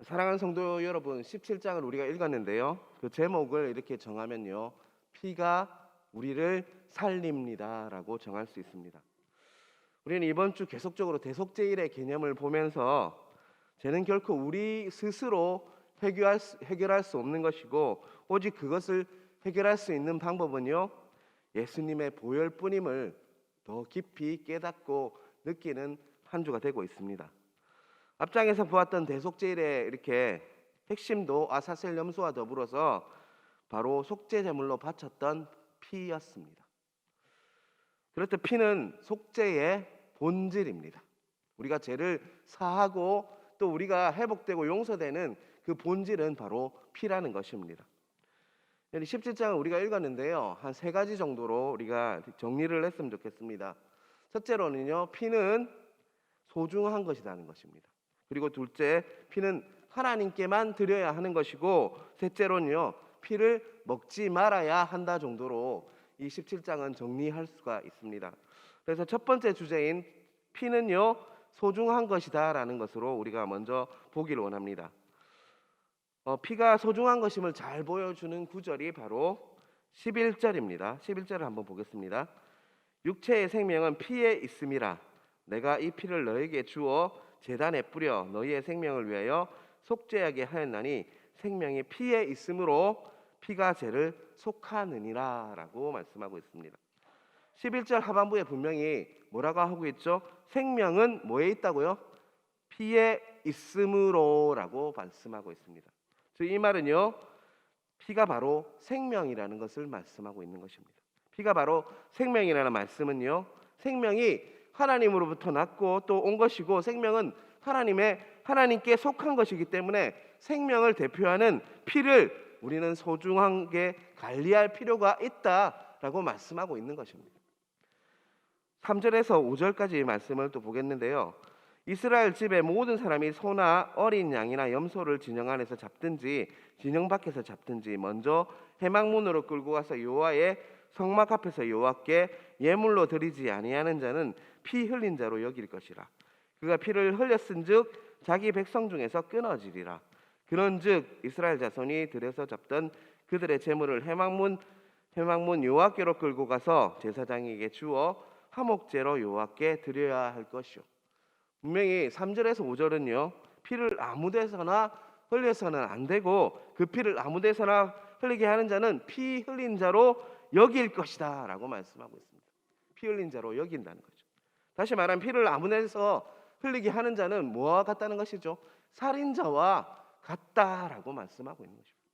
사랑하는 성도 여러분, 17장을 우리가 읽었는데요. 그 제목을 이렇게 정하면요, 피가 우리를 살립니다라고 정할 수 있습니다. 우리는 이번 주 계속적으로 대속제일의 개념을 보면서 죄는 결코 우리 스스로 해결할 수 없는 것이고, 오직 그것을 해결할 수 있는 방법은요, 예수님의 보혈뿐임을 더 깊이 깨닫고 느끼는 한 주가 되고 있습니다. 앞장에서 보았던 대속제일의 이렇게 핵심도 아사셀 염소와 더불어서 바로 속죄 제물로 바쳤던 피였습니다. 그렇듯 피는 속죄의 본질입니다. 우리가 죄를 사하고 또 우리가 회복되고 용서되는 그 본질은 바로 피라는 것입니다. 17장을 우리가 읽었는데요, 한 세 가지 정도로 우리가 정리를 했으면 좋겠습니다. 첫째로는요, 피는 소중한 것이라는 것입니다. 그리고 둘째, 피는 하나님께만 드려야 하는 것이고, 셋째로는요, 피를 먹지 말아야 한다 정도로 이 17장은 정리할 수가 있습니다. 그래서 첫 번째 주제인 피는요, 소중한 것이다라는 것으로 우리가 먼저 보기를 원합니다. 피가 소중한 것임을 잘 보여주는 구절이 바로 11절입니다. 11절을 한번 보겠습니다. 육체의 생명은 피에 있음이라. 내가 이 피를 너에게 주어 제단에 뿌려 너희의 생명을 위하여 속죄하게 하였나니 생명이 피에 있으므로 피가 죄를 속하느니라 라고 말씀하고 있습니다. 11절 하반부에 분명히 뭐라고 하고 있죠? 생명은 뭐에 있다고요? 피에 있으므로 라고 말씀하고 있습니다. 이 말은요, 피가 바로 생명이라는 것을 말씀하고 있는 것입니다. 피가 바로 생명이라는 말씀은요, 생명이 하나님으로부터 났고 또 온 것이고, 생명은 하나님께 속한 것이기 때문에 생명을 대표하는 피를 우리는 소중하게 관리할 필요가 있다라고 말씀하고 있는 것입니다. 3절에서 5절까지 말씀을 또 보겠는데요, 이스라엘 집의 모든 사람이 소나 어린 양이나 염소를 진영 안에서 잡든지 진영 밖에서 잡든지 먼저 회막문으로 끌고 가서 여호와의 성막 앞에서 여호와께 예물로 드리지 아니하는 자는 피 흘린 자로 여길 것이라. 그가 피를 흘렸은즉 자기 백성 중에서 끊어지리라. 그런즉 이스라엘 자손이 들에서 잡던 그들의 제물을 회막문 여호와께로 끌고 가서 제사장에게 주어 화목제로 여호와께 드려야 할 것이요. 분명히 3절에서 5절은요, 피를 아무 데서나 흘려서는 안 되고 그 피를 아무 데서나 흘리게 하는 자는 피 흘린 자로 여길 것이다 라고 말씀하고 있습니다. 피 흘린 자로 여긴다는 거죠. 다시 말하면 피를 아무 데서 흘리게 하는 자는 뭐와 같다는 것이죠? 살인자와 같다라고 말씀하고 있는 것입니다.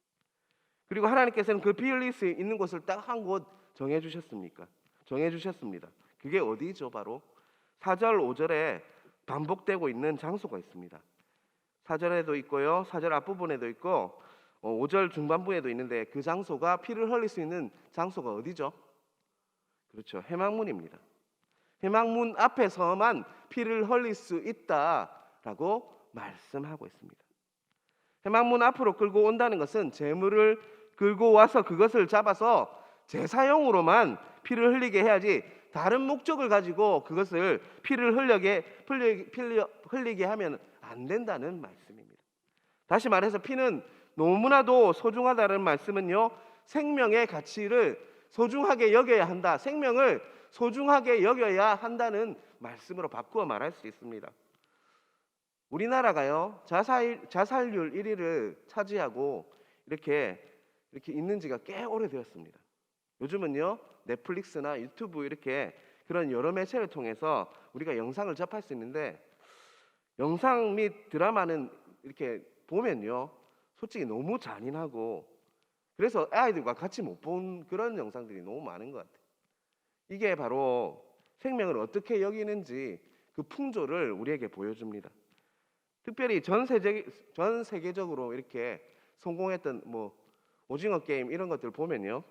그리고 하나님께서는 그 피 흘릴 수 있는 곳을 딱 한 곳 정해주셨습니다. 그게 어디죠? 바로 4절 5절에 반복되고 있는 장소가 있습니다. 4절에도 있고요, 4절 앞부분에도 있고 5절 중반부에도 있는데, 그 장소가 피를 흘릴 수 있는 장소가 어디죠? 그렇죠, 회막문입니다. 회막문 앞에서만 피를 흘릴 수 있다라고 말씀하고 있습니다. 회막문 앞으로 끌고 온다는 것은 제물을 끌고 와서 그것을 잡아서 제사용으로만 피를 흘리게 해야지, 다른 목적을 가지고 그것을 피를 흘리게 하면 안 된다는 말씀입니다. 다시 말해서 피는 너무나도 소중하다는 말씀은요, 생명의 가치를 소중하게 여겨야 한다, 생명을 소중하게 여겨야 한다는 말씀으로 바꾸어 말할 수 있습니다. 우리나라가요, 자살률 1위를 차지하고 이렇게 있는 지가 꽤 오래되었습니다. 요즘은요, 넷플릭스나 유튜브 이렇게 그런 여러 매체를 통해서 우리가 영상을 접할 수 있는데, 영상 및 드라마는 이렇게 보면요, 솔직히 너무 잔인하고, 그래서 아이들과 같이 못 본 그런 영상들이 너무 많은 것 같아요. 이게 바로 생명을 어떻게 여기는지 그 풍조를 우리에게 보여줍니다. 특별히 전 세계적으로 이렇게 성공했던 오징어 게임 이런 것들 보면요,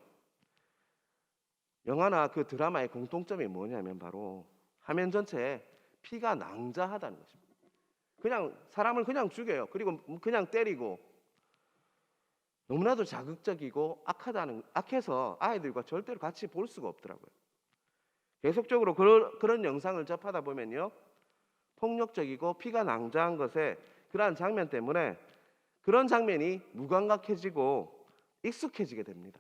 영화나 그 드라마의 공통점이 뭐냐면 바로 화면 전체에 피가 낭자하다는 것입니다. 그냥 사람을 그냥 죽여요. 그리고 그냥 때리고, 너무나도 자극적이고 악해서 아이들과 절대로 같이 볼 수가 없더라고요. 계속적으로 그런 영상을 접하다 보면요, 폭력적이고 피가 낭자한 것에 그러한 장면 때문에 그런 장면이 무감각해지고 익숙해지게 됩니다.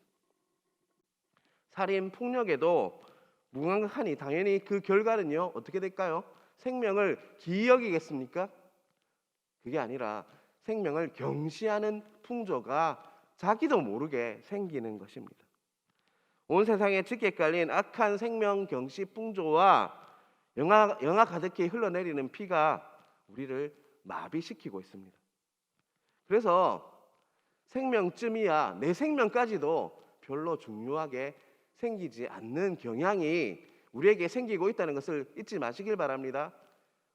살인, 폭력에도 무감각하니 당연히 그 결과는요 어떻게 될까요? 생명을 기이 여기겠습니까? 그게 아니라 생명을 경시하는 풍조가 자기도 모르게 생기는 것입니다. 온 세상에 짙게 깔린 악한 생명 경시 풍조와 영하 가득히 흘러내리는 피가 우리를 마비시키고 있습니다. 그래서 생명쯤이야 내 생명까지도 별로 중요하게 생기지 않는 경향이 우리에게 생기고 있다는 것을 잊지 마시길 바랍니다.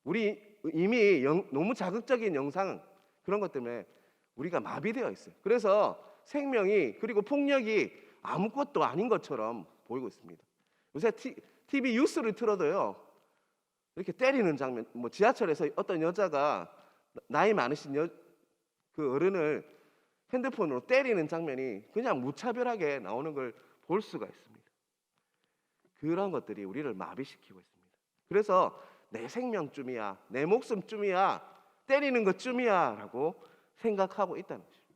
우리 이미 너무 자극적인 영상 그런 것 때문에 우리가 마비되어 있어요. 그래서 생명이 그리고 폭력이 아무것도 아닌 것처럼 보이고 있습니다. 요새 TV 뉴스를 틀어도요 이렇게 때리는 장면, 뭐 지하철에서 어떤 여자가 나이 많으신 그 어른을 핸드폰으로 때리는 장면이 그냥 무차별하게 나오는 걸 볼 수가 있습니다. 그런 것들이 우리를 마비시키고 있습니다. 그래서 내 생명쯤이야, 내 목숨쯤이야, 때리는 것쯤이야 라고 생각하고 있다는 것입니다.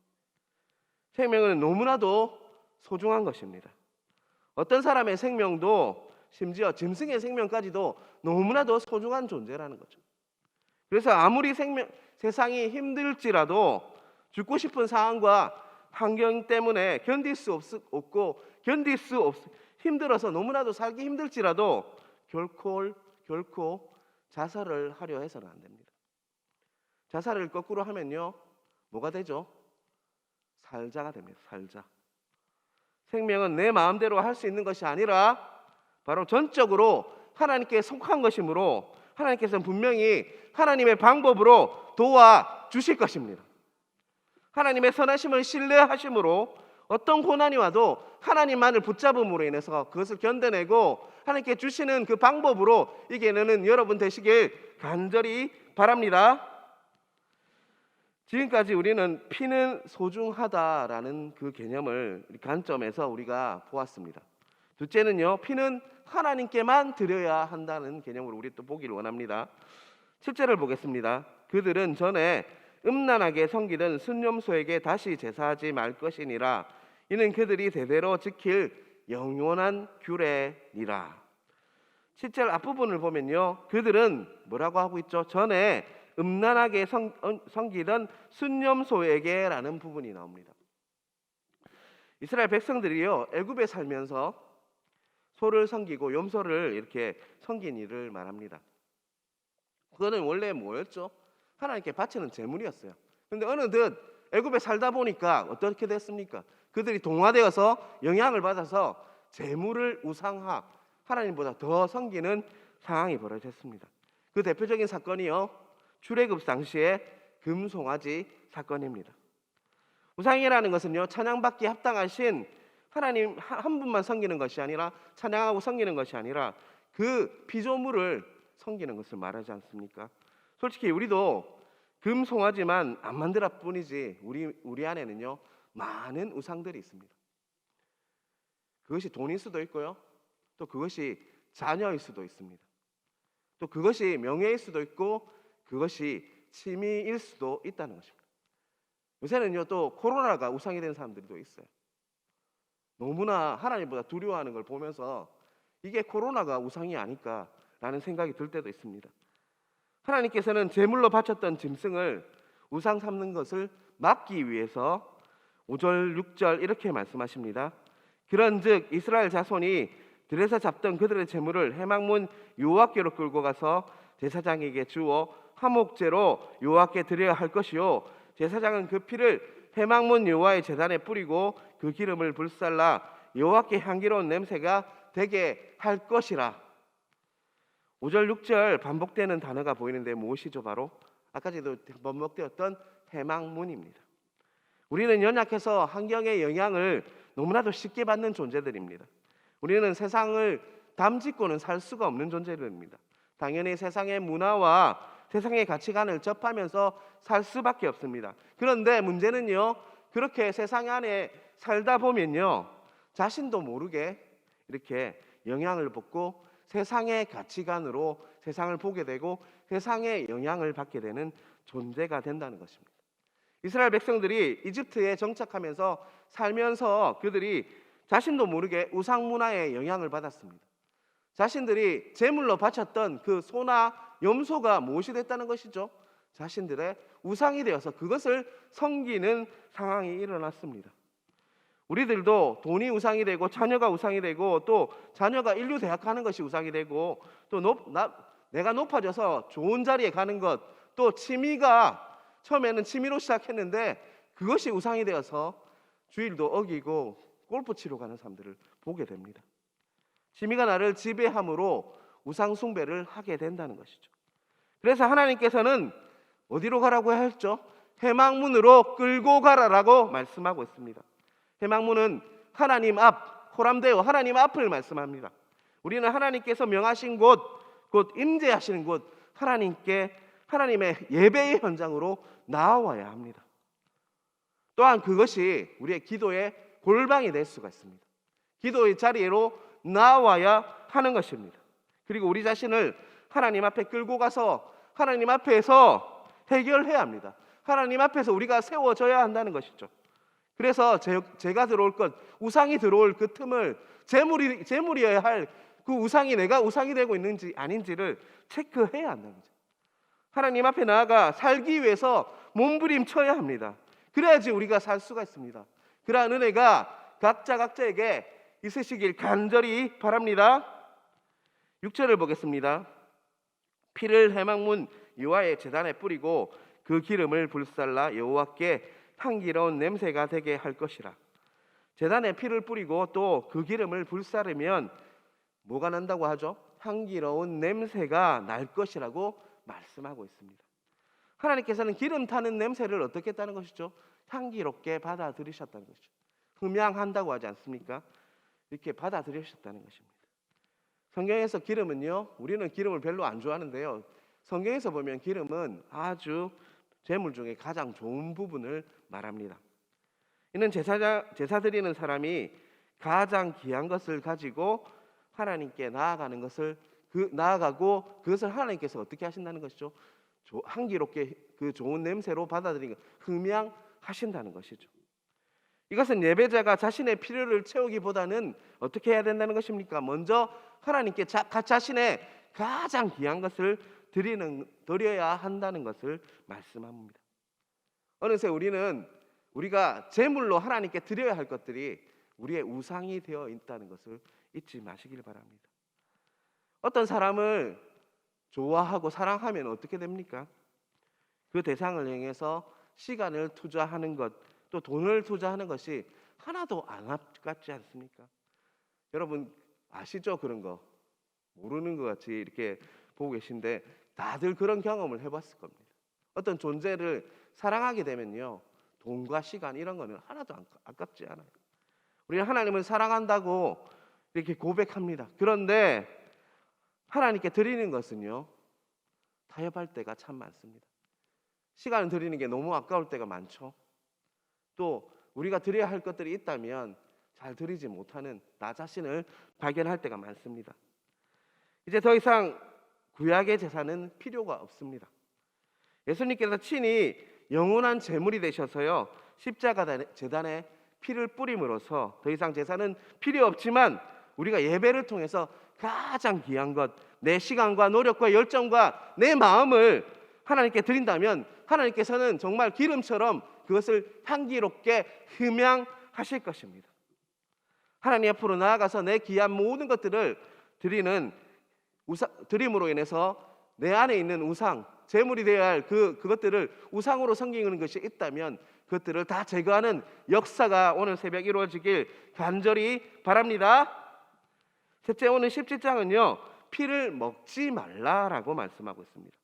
생명은 너무나도 소중한 것입니다. 어떤 사람의 생명도 심지어 짐승의 생명까지도 너무나도 소중한 존재라는 거죠. 그래서 아무리 세상이 힘들지라도 죽고 싶은 상황과 환경 때문에 힘들어서 너무나도 살기 힘들지라도 결코 자살을 하려 해서는 안 됩니다. 자살을 거꾸로 하면요 뭐가 되죠? 살자가 됩니다. 살자. 생명은 내 마음대로 할 수 있는 것이 아니라 바로 전적으로 하나님께 속한 것이므로 하나님께서는 분명히 하나님의 방법으로 도와주실 것입니다. 하나님의 선하심을 신뢰하심으로 어떤 고난이 와도 하나님만을 붙잡음으로 인해서 그것을 견뎌내고 하나님께 주시는 그 방법으로 이겨내는 여러분 되시길 간절히 바랍니다. 지금까지 우리는 피는 소중하다라는 그 개념을 관점에서 우리가 보았습니다. 둘째는요, 피는 하나님께만 드려야 한다는 개념으로 우리 또 보기를 원합니다. 7절을 보겠습니다. 그들은 전에 음란하게 섬기던 순념소에게 다시 제사하지 말 것이니라. 이는 그들이 대대로 지킬 영원한 규례니라. 7절 앞부분을 보면요, 그들은 뭐라고 하고 있죠? 전에 음란하게 섬기던 순념소에게 라는 부분이 나옵니다. 이스라엘 백성들이요 애굽에 살면서 소를 섬기고 염소를 이렇게 섬긴 일을 말합니다. 그거는 원래 뭐였죠? 하나님께 바치는 제물이었어요. 그런데 어느덧 애굽에 살다 보니까 어떻게 됐습니까? 그들이 동화되어서 영향을 받아서 제물을 우상화, 하나님보다 더 섬기는 상황이 벌어졌습니다. 그 대표적인 사건이요 출애굽 당시의 금송아지 사건입니다. 우상이라는 것은요 찬양받기 합당하신 하나님 한 분만 섬기는 것이 아니라 찬양하고 섬기는 것이 아니라 그 피조물을 섬기는 것을 말하지 않습니까? 솔직히 우리도 금송아지만 안 만들었 뿐이지 우리 안에는요 많은 우상들이 있습니다. 그것이 돈일 수도 있고요, 또 그것이 자녀일 수도 있습니다. 또 그것이 명예일 수도 있고 그것이 취미일 수도 있다는 것입니다. 요새는요 또 코로나가 우상이 된 사람들도 있어요. 너무나 하나님보다 두려워하는 걸 보면서 이게 코로나가 우상이 아닐까라는 생각이 들 때도 있습니다. 하나님께서는 제물로 바쳤던 짐승을 우상 삼는 것을 막기 위해서 5절 6절 이렇게 말씀하십니다. 그런즉 이스라엘 자손이 들에서 잡던 그들의 제물을 회막문 여호와께로 끌고 가서 제사장에게 주어 화목제로 여호와께 드려야 할 것이요 제사장은 그 피를 회막문 여호와의 제단에 뿌리고 그 기름을 불살라 여호와께 향기로운 냄새가 되게 할 것이라. 5절 6절 반복되는 단어가 보이는데 무엇이죠? 바로 아까 전에도 반복되었던 회막문입니다. 우리는 연약해서 환경의 영향을 너무나도 쉽게 받는 존재들입니다. 우리는 세상을 담짓고는 살 수가 없는 존재들입니다. 당연히 세상의 문화와 세상의 가치관을 접하면서 살 수밖에 없습니다. 그런데 문제는요, 그렇게 세상 안에 살다 보면요, 자신도 모르게 이렇게 영향을 받고 세상의 가치관으로 세상을 보게 되고 세상의 영향을 받게 되는 존재가 된다는 것입니다. 이스라엘 백성들이 이집트에 정착하면서 살면서 그들이 자신도 모르게 우상 문화의 영향을 받았습니다. 자신들이 제물로 바쳤던 그 소나 염소가 무엇이 됐다는 것이죠? 자신들의 우상이 되어서 그것을 섬기는 상황이 일어났습니다. 우리들도 돈이 우상이 되고 자녀가 우상이 되고 또 자녀가 인류 대학 가는 것이 우상이 되고 또 내가 높아져서 좋은 자리에 가는 것, 또 취미가 처음에는 취미로 시작했는데 그것이 우상이 되어서 주일도 어기고 골프 치러 가는 사람들을 보게 됩니다. 취미가 나를 지배함으로 우상 숭배를 하게 된다는 것이죠. 그래서 하나님께서는 어디로 가라고 했죠? 회막문으로 끌고 가라라고 말씀하고 있습니다. 회막문은 하나님 앞, 호람데오 하나님 앞을 말씀합니다. 우리는 하나님께서 명하신 곳, 곧 임재하시는 곳, 하나님의 예배의 현장으로 나와야 합니다. 또한 그것이 우리의 기도의 골방이 될 수가 있습니다. 기도의 자리로 나와야 하는 것입니다. 그리고 우리 자신을 하나님 앞에 끌고 가서 하나님 앞에서 해결해야 합니다. 하나님 앞에서 우리가 세워져야 한다는 것이죠. 그래서 제가 들어올 것, 우상이 들어올 그 틈을 재물이어야 할 그 우상이 내가 우상이 되고 있는지 아닌지를 체크해야 한다는 거죠. 하나님 앞에 나아가 살기 위해서 몸부림쳐야 합니다. 그래야지 우리가 살 수가 있습니다. 그러한 은혜가 각자에게 있으시길 간절히 바랍니다. 6절을 보겠습니다. 피를 회막문 여호와의 제단에 뿌리고 그 기름을 불살라 여호와께 향기로운 냄새가 되게 할 것이라. 제단에 피를 뿌리고 또 그 기름을 불사르면 뭐가 난다고 하죠? 향기로운 냄새가 날 것이라고 말씀하고 있습니다. 하나님께서는 기름 타는 냄새를 어떻게 했다는 것이죠? 향기롭게 받아들이셨다는 것이죠. 흠향한다고 하지 않습니까? 이렇게 받아들이셨다는 것입니다. 성경에서 기름은요, 우리는 기름을 별로 안 좋아하는데요, 성경에서 보면 기름은 아주 제물 중에 가장 좋은 부분을 말합니다. 이는 제사 드리는 사람이 가장 귀한 것을 가지고 하나님께 나아가는 것을 나아가고 그것을 하나님께서 어떻게 하신다는 것이죠? 향기롭게 그 좋은 냄새로 받아들이고 흠향하신다는 것이죠. 이것은 예배자가 자신의 필요를 채우기보다는 어떻게 해야 된다는 것입니까? 먼저 하나님께 자신의 가장 귀한 것을 드려야 한다는 것을 말씀합니다. 어느새 우리가 제물로 하나님께 드려야 할 것들이 우리의 우상이 되어 있다는 것을 잊지 마시길 바랍니다. 어떤 사람을 좋아하고 사랑하면 어떻게 됩니까? 그 대상을 향해서 시간을 투자하는 것, 또 돈을 투자하는 것이 하나도 안 아깝지 않습니까? 여러분 아시죠? 그런 거 모르는 것 같이 이렇게 보고 계신데 다들 그런 경험을 해봤을 겁니다. 어떤 존재를 사랑하게 되면요, 돈과 시간 이런 거는 하나도 아깝지 않아요. 우리는 하나님을 사랑한다고 이렇게 고백합니다. 그런데 하나님께 드리는 것은요, 타협할 때가 참 많습니다. 시간을 드리는 게 너무 아까울 때가 많죠. 또 우리가 드려야 할 것들이 있다면 잘 드리지 못하는 나 자신을 발견할 때가 많습니다. 이제 더 이상 구약의 제사는 필요가 없습니다. 예수님께서 친히 영원한 제물이 되셔서요, 십자가 제단에 피를 뿌림으로써 더 이상 제사는 필요 없지만 우리가 예배를 통해서 가장 귀한 것, 내 시간과 노력과 열정과 내 마음을 하나님께 드린다면 하나님께서는 정말 기름처럼 그것을 향기롭게 흠향하실 것입니다. 하나님 앞으로 나아가서 내 귀한 모든 것들을 드림으로 인해서 내 안에 있는 우상, 제물이 되어야 할 그것들을 우상으로 섬기는 것이 있다면 그것들을 다 제거하는 역사가 오늘 새벽 이루어지길 간절히 바랍니다. 셋째, 오늘 17장은요 피를 먹지 말라라고 말씀하고 있습니다.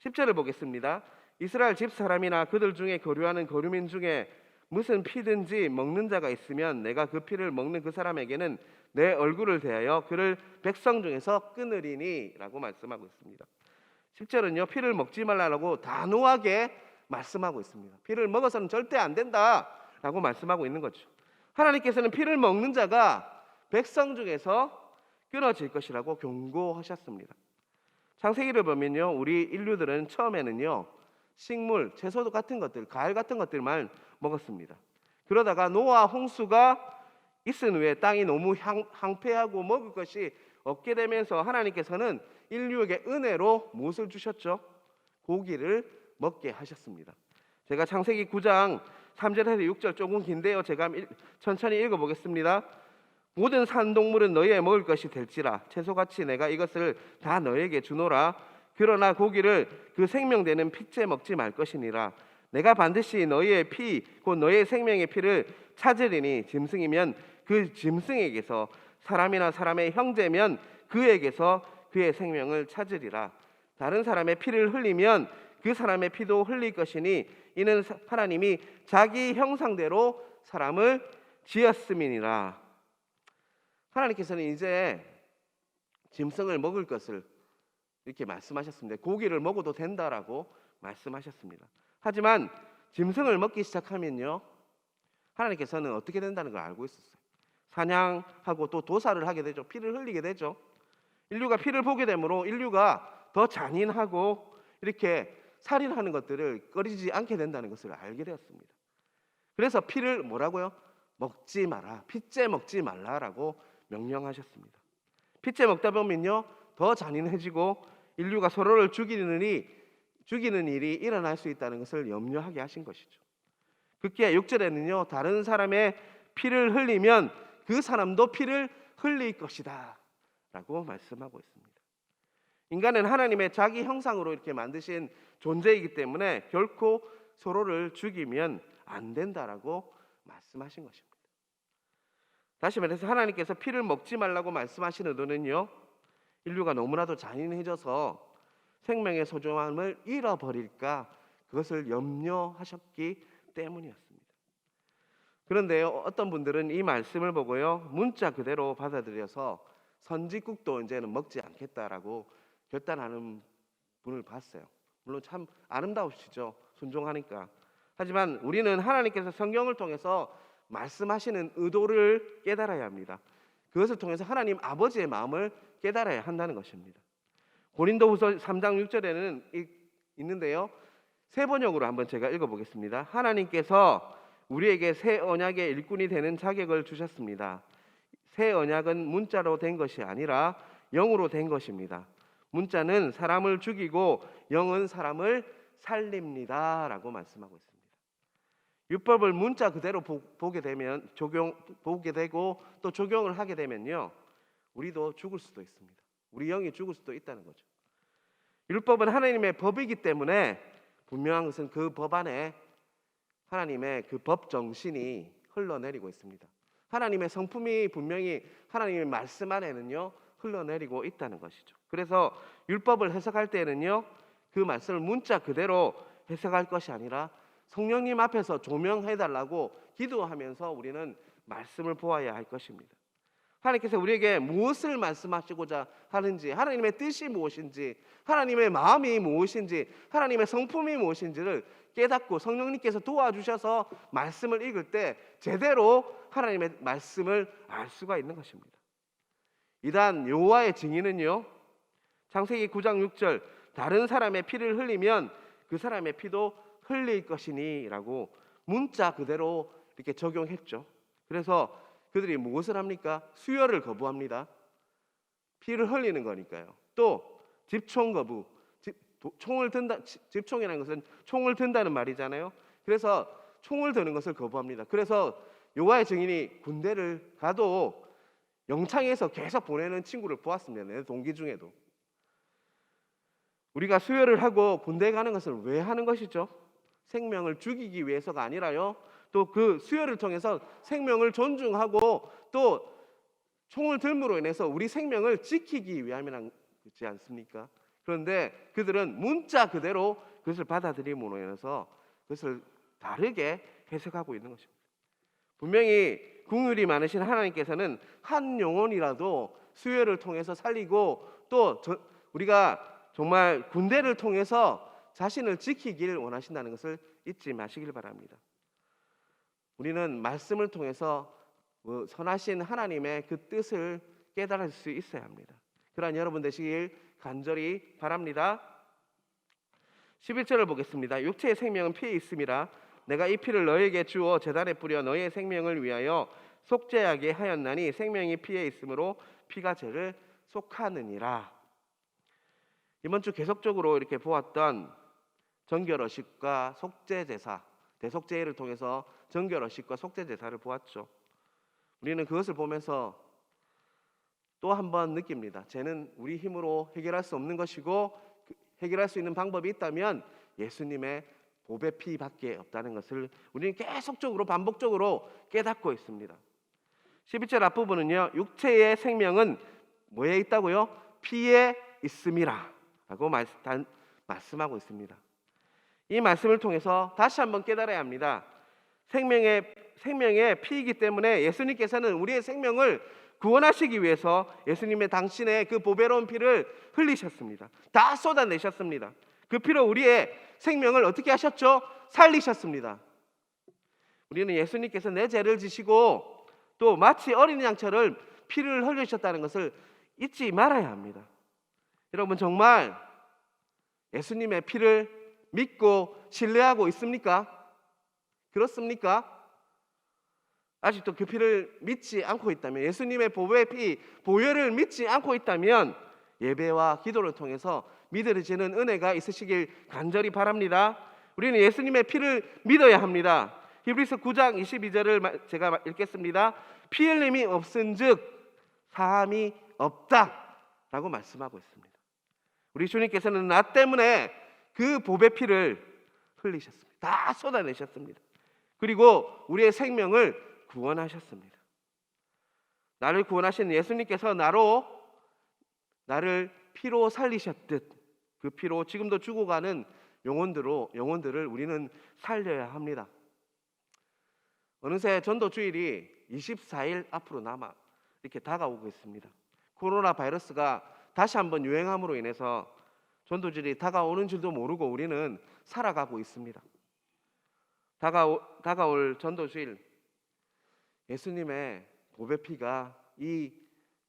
10절을 보겠습니다. 이스라엘 집사람이나 그들 중에 거류하는 거류민 중에 무슨 피든지 먹는 자가 있으면 내가 그 피를 먹는 그 사람에게는 내 얼굴을 대하여 그를 백성 중에서 끊으리니 라고 말씀하고 있습니다. 10절은요 피를 먹지 말라고 단호하게 말씀하고 있습니다. 피를 먹어서는 절대 안 된다라고 말씀하고 있는 거죠. 하나님께서는 피를 먹는 자가 백성 중에서 끊어질 것이라고 경고하셨습니다. 창세기를 보면요, 우리 인류들은 처음에는요 식물, 채소 같은 것들, 과일 같은 것들만 먹었습니다. 그러다가 노아 홍수가 있은 후에 땅이 너무 황폐하고 먹을 것이 없게 되면서 하나님께서는 인류에게 은혜로 무엇을 주셨죠? 고기를 먹게 하셨습니다. 제가 창세기 9장 3절에서 6절 조금 긴데요. 제가 천천히 읽어보겠습니다. 모든 산동물은 너희의 먹을 것이 될지라 채소같이 내가 이것을 다 너희에게 주노라. 그러나 고기를 그 생명되는 핏째 먹지 말 것이니라. 내가 반드시 너희의 피 곧 너희의 생명의 피를 찾으리니 짐승이면 그 짐승에게서 사람이나 사람의 형제면 그에게서 그의 생명을 찾으리라. 다른 사람의 피를 흘리면 그 사람의 피도 흘릴 것이니 이는 하나님이 자기 형상대로 사람을 지었음이니라. 하나님께서는 이제 짐승을 먹을 것을 이렇게 말씀하셨습니다. 고기를 먹어도 된다라고 말씀하셨습니다. 하지만 짐승을 먹기 시작하면요, 하나님께서는 어떻게 된다는 걸 알고 있었어요. 사냥하고 또 도살을 하게 되죠. 피를 흘리게 되죠. 인류가 피를 보게 되므로 인류가 더 잔인하고 이렇게 살인하는 것들을 꺼리지 않게 된다는 것을 알게 되었습니다. 그래서 피를 뭐라고요? 먹지 마라. 핏째 먹지 말라라고 명령하셨습니다. 핏째 먹다 보면요, 더 잔인해지고 인류가 서로를 죽이는 일이 일어날 수 있다는 것을 염려하게 하신 것이죠. 그게 6절에는요, 다른 사람의 피를 흘리면 그 사람도 피를 흘릴 것이다 라고 말씀하고 있습니다. 인간은 하나님의 자기 형상으로 이렇게 만드신 존재이기 때문에 결코 서로를 죽이면 안 된다라고 말씀하신 것입니다. 다시 말해서 하나님께서 피를 먹지 말라고 말씀하신 의도는요, 인류가 너무나도 잔인해져서 생명의 소중함을 잃어버릴까 그것을 염려하셨기 때문이었습니다. 그런데요, 어떤 분들은 이 말씀을 보고요, 문자 그대로 받아들여서 선지국도 이제는 먹지 않겠다라고 결단하는 분을 봤어요. 물론 참 아름다우시죠, 순종하니까. 하지만 우리는 하나님께서 성경을 통해서 말씀하시는 의도를 깨달아야 합니다. 그것을 통해서 하나님 아버지의 마음을 깨달아야 한다는 것입니다. 고린도후서 3장 6절에는 있는데요, 새 번역으로 한번 제가 읽어보겠습니다. 하나님께서 우리에게 새 언약의 일꾼이 되는 자격을 주셨습니다. 새 언약은 문자로 된 것이 아니라 영으로 된 것입니다. 문자는 사람을 죽이고 영은 사람을 살립니다 라고 말씀하고 있습니다. 율법을 문자 그대로 보게 되고 또 적용을 하게 되면요, 우리도 죽을 수도 있습니다. 우리 영이 죽을 수도 있다는 거죠. 율법은 하나님의 법이기 때문에 분명한 것은 그 법 안에 하나님의 그 법 정신이 흘러내리고 있습니다. 하나님의 성품이 분명히 하나님의 말씀 안에는요 흘러내리고 있다는 것이죠. 그래서 율법을 해석할 때는요, 그 말씀을 문자 그대로 해석할 것이 아니라 성령님 앞에서 조명해달라고 기도하면서 우리는 말씀을 보아야 할 것입니다. 하나님께서 우리에게 무엇을 말씀하시고자 하는지, 하나님의 뜻이 무엇인지, 하나님의 마음이 무엇인지, 하나님의 성품이 무엇인지를 깨닫고 성령님께서 도와주셔서 말씀을 읽을 때 제대로 하나님의 말씀을 알 수가 있는 것입니다. 이단 여호와의 증인은요, 창세기 9장 6절 다른 사람의 피를 흘리면 그 사람의 피도 흘릴 것이니 라고 문자 그대로 이렇게 적용했죠. 그래서 그들이 무엇을 합니까? 수혈을 거부합니다. 피를 흘리는 거니까요. 또 집총 거부, 총을 든다. 집총이라는 것은 총을 든다는 말이잖아요. 그래서 총을 드는 것을 거부합니다. 그래서 여호와의 증인이 군대를 가도 영창에서 계속 보내는 친구를 보았습니다. 내 동기 중에도. 우리가 수혈을 하고 군대 가는 것을 왜 하는 것이죠? 생명을 죽이기 위해서가 아니라요, 또 그 수혈을 통해서 생명을 존중하고 또 총을 들므로 인해서 우리 생명을 지키기 위함이지 않습니까? 그런데 그들은 문자 그대로 그것을 받아들임으로 인해서 그것을 다르게 해석하고 있는 것입니다. 분명히 긍휼이 많으신 하나님께서는 한 영혼이라도 수혈을 통해서 살리고 또 우리가 정말 군대를 통해서 자신을 지키길 원하신다는 것을 잊지 마시길 바랍니다. 우리는 말씀을 통해서 선하신 하나님의 그 뜻을 깨달을 수 있어야 합니다. 그러한 여러분 되시길 간절히 바랍니다. 11절을 보겠습니다. 육체의 생명은 피에 있음이라 내가 이 피를 너에게 주어 제단에 뿌려 너의 생명을 위하여 속죄하게 하였나니 생명이 피에 있으므로 피가 죄를 속하느니라. 이번 주 계속적으로 이렇게 보았던 정결의식과 속죄제사, 대속죄를 통해서 정결의식과 속죄제사를 보았죠. 우리는 그것을 보면서 또 한 번 느낍니다. 죄는 우리 힘으로 해결할 수 없는 것이고 해결할 수 있는 방법이 있다면 예수님의 보배 피밖에 없다는 것을 우리는 계속적으로 반복적으로 깨닫고 있습니다. 12절 앞부분은요, 육체의 생명은 뭐에 있다고요? 피에 있음이라 라고 말씀하고 있습니다. 이 말씀을 통해서 다시 한번 깨달아야 합니다. 생명의 피이기 때문에 예수님께서는 우리의 생명을 구원하시기 위해서 예수님의 당신의 그 보배로운 피를 흘리셨습니다. 다 쏟아내셨습니다. 그 피로 우리의 생명을 어떻게 하셨죠? 살리셨습니다. 우리는 예수님께서 내 죄를 지시고 또 마치 어린 양처럼 피를 흘리셨다는 것을 잊지 말아야 합니다. 여러분, 정말 예수님의 피를 믿고 신뢰하고 있습니까? 그렇습니까? 아직도 그 피를 믿지 않고 있다면, 예수님의 보배의 피, 보혈을 믿지 않고 있다면 예배와 기도를 통해서 믿어지는 은혜가 있으시길 간절히 바랍니다. 우리는 예수님의 피를 믿어야 합니다. 히브리서 9장 22절을 제가 읽겠습니다. 피 흘림이 없은즉 사함이 없다라고 말씀하고 있습니다. 우리 주님께서는 나 때문에 그 보배 피를 흘리셨습니다. 다 쏟아내셨습니다. 그리고 우리의 생명을 구원하셨습니다. 나를 구원하신 예수님께서 나를 피로 살리셨듯 그 피로 지금도 죽어가는 영혼들을 우리는 살려야 합니다. 어느새 전도주일이 24일 앞으로 남아 이렇게 다가오고 있습니다. 코로나 바이러스가 다시 한번 유행함으로 인해서 전도주일이 다가오는 줄도 모르고 우리는 살아가고 있습니다. 다가올 전도주일, 예수님의 보배피가 이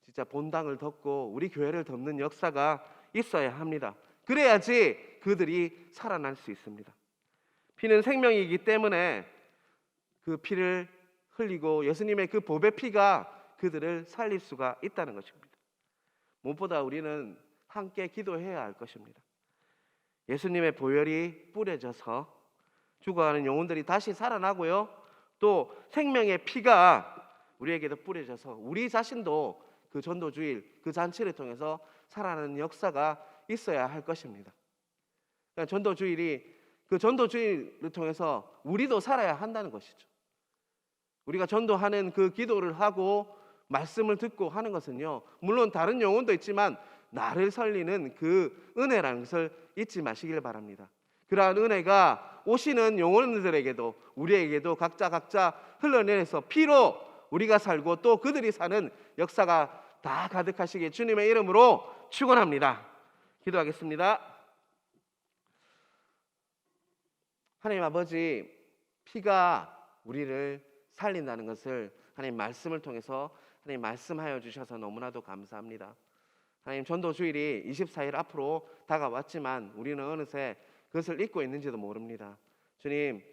진짜 본당을 덮고 우리 교회를 덮는 역사가 있어야 합니다. 그래야지 그들이 살아날 수 있습니다. 피는 생명이기 때문에 그 피를 흘리고 예수님의 그 보배피가 그들을 살릴 수가 있다는 것입니다. 무엇보다 우리는 함께 기도해야 할 것입니다. 예수님의 보혈이 뿌려져서 죽어가는 영혼들이 다시 살아나고요, 또 생명의 피가 우리에게도 뿌려져서 우리 자신도 그 전도주일, 그 잔치를 통해서 살아나는 역사가 있어야 할 것입니다. 그러니까 그 전도주일을 통해서 우리도 살아야 한다는 것이죠. 우리가 전도하는 그 기도를 하고 말씀을 듣고 하는 것은요, 물론 다른 영혼도 있지만 나를 살리는 그 은혜라는 것을 잊지 마시길 바랍니다. 그러한 은혜가 오시는 영혼들에게도 우리에게도 각자 흘러내려서 피로 우리가 살고 또 그들이 사는 역사가 다 가득하시게 주님의 이름으로 축원합니다. 기도하겠습니다. 하나님 아버지, 피가 우리를 살린다는 것을 하나님 말씀을 통해서 하나님 말씀하여 주셔서 너무나도 감사합니다. 하나님, 전도주일이 24일 앞으로 다가왔지만 우리는 어느새 그것을 잊고 있는지도 모릅니다. 주님,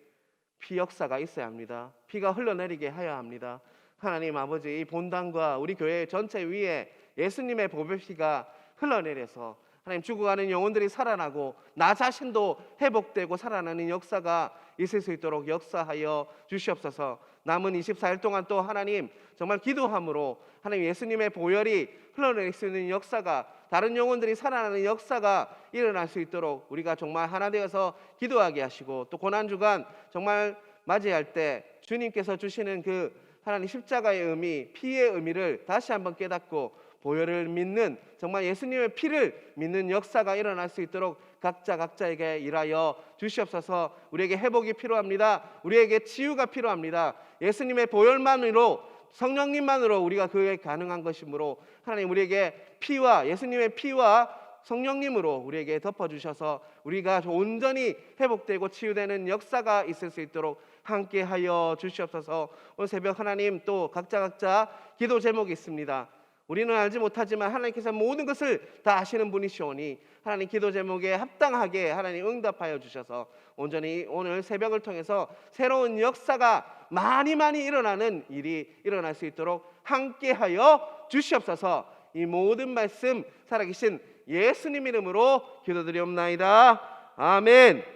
피 역사가 있어야 합니다. 피가 흘러내리게 하여야 합니다. 하나님 아버지, 이 본당과 우리 교회 전체 위에 예수님의 보배피가 흘러내려서 하나님 죽어가는 영혼들이 살아나고 나 자신도 회복되고 살아나는 역사가 있을 수 있도록 역사하여 주시옵소서. 남은 24일 동안 또 하나님 정말 기도함으로 하나님 예수님의 보혈이 흘러내릴 수 있는 역사가, 다른 영혼들이 살아나는 역사가 일어날 수 있도록 우리가 정말 하나 되어서 기도하게 하시고, 또 고난주간 정말 맞이할 때 주님께서 주시는 그 하나님 십자가의 의미, 피의 의미를 다시 한번 깨닫고 보혈을 믿는, 정말 예수님의 피를 믿는 역사가 일어날 수 있도록 각자에게 일하여 주시옵소서. 우리에게 회복이 필요합니다. 우리에게 치유가 필요합니다. 예수님의 보혈만으로, 성령님만으로 우리가 그게 가능한 것이므로 하나님 우리에게 피와 예수님의 피와 성령님으로 우리에게 덮어주셔서 우리가 온전히 회복되고 치유되는 역사가 있을 수 있도록 함께하여 주시옵소서. 오늘 새벽 하나님 또 각자 기도 제목이 있습니다. 우리는 알지 못하지만 하나님께서 모든 것을 다 아시는 분이시오니 하나님 기도 제목에 합당하게 하나님 응답하여 주셔서 온전히 오늘 새벽을 통해서 새로운 역사가 많이 일어나는 일이 일어날 수 있도록 함께하여 주시옵소서. 이 모든 말씀 살아계신 예수님 이름으로 기도드리옵나이다. 아멘.